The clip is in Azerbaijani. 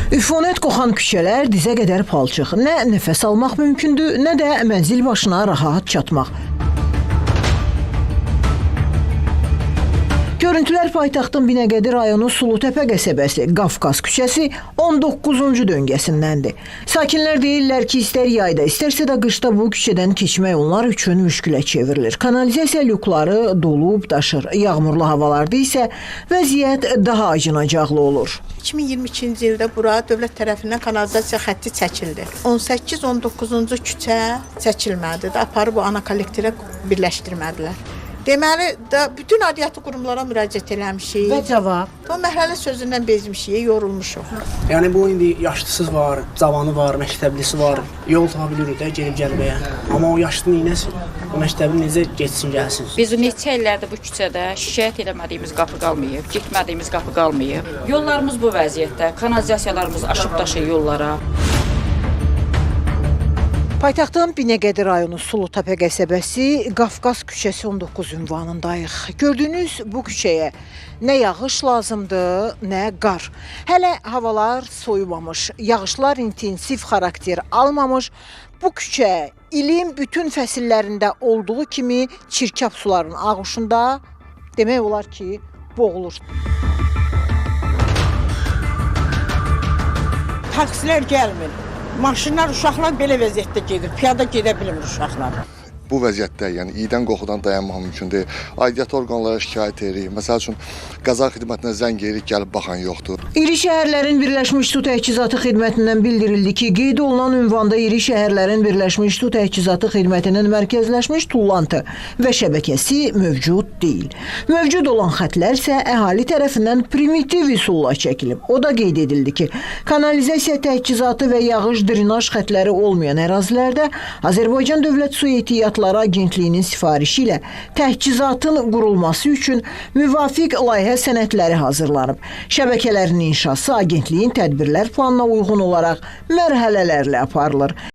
Üfunət qoxan küçələr dizə qədər palçıq. Nə nəfəs almaq mümkündür, nə də mənzil başına rahat çatmaq. Görüntülər paytaxtın Binəqədi rayonu Sulutəpə qəsəbəsi Qafqaz küçəsi 19-cu döngəsindəndir. Sakinlər deyirlər ki, istər yayda, istərsə də qışda bu küçədən keçmək onlar üçün müşkülə çevrilir. Kanalizasiya lükları dolub daşır. Yağmurlu havalarda isə vəziyyət daha acınacaqlı olur. 2022-ci ildə bura dövlət tərəfindən kanalizasiya xətti çəkildi. 18-19-cu küçə çəkilmədi də, aparıb bu ana kollektorə birləşdirmədilər. Deməli, bütün aidiyyatı qurumlara müraciət eləmişik. Və cavab? O mərhələ sözündən bezmişik, yorulmuşuq. Yəni bu indi yaşlısız var, cavanı var, məktəblisi var. Yol tapa bilirik də gedib gəlməyə. Amma o yaşlı neynəsin? O məktəbli necə getsin, gəlsin? Biz neçə illərdir bu küçədə şikayət eləmədiyimiz qapı qalmayıb, getmədiyimiz qapı qalmayıb. Yollarımız bu vəziyyətdə, kanalizasiyalarımız aşıb daşır yollara. Paytaxtın Binəqədi rayonu Sulutəpə qəsəbəsi Qafqaz küçəsi 19 ünvanındayıq. Gördüyünüz bu küçəyə nə yağış lazımdır, nə qar. Hələ havalar soyumamış, yağışlar intensiv xarakter almamış. Bu küçə ilin bütün fəsillərində olduğu kimi çirkab suların ağuşunda demək olar ki, boğulur. Taksilər gəlmir. Maşınlar, uşaqlar belə vəziyyətdə gedir. Piyada gedə bilmir uşaqlar. Bu vəziyyətdə, yəni iydən qorxudan dayanmaq mümkün deyil. Aidiyyatı orqanlara şikayət edirik. Məsəl üçün, qəza xidmətinə zəng edirik, gəlib baxan yoxdur. İri şəhərlərin Birləşmiş Su Təchizatı Xidmətindən bildirildi ki, qeyd olunan ünvanda iri şəhərlərin Birləşmiş Su Təchizatı Xidmətinin mərkəzləşmiş tullantı və şəbəkəsi mövcud deyil. Mövcud olan xətlər isə əhali tərəfindən primitiv üsulla çəkilib. O da qeyd edildi ki, kanalizasiya təchizatı və yağış drenaj xətləri olmayan ərazilərdə Azərbaycan Dövlət Su Ehtiyatları Agentliyinin sifarişi ilə təchizatın qurulması üçün müvafiq layihə sənədləri hazırlanıb. Şəbəkələrin inşası agentliyin tədbirlər planına uyğun olaraq mərhələlərlə aparılır.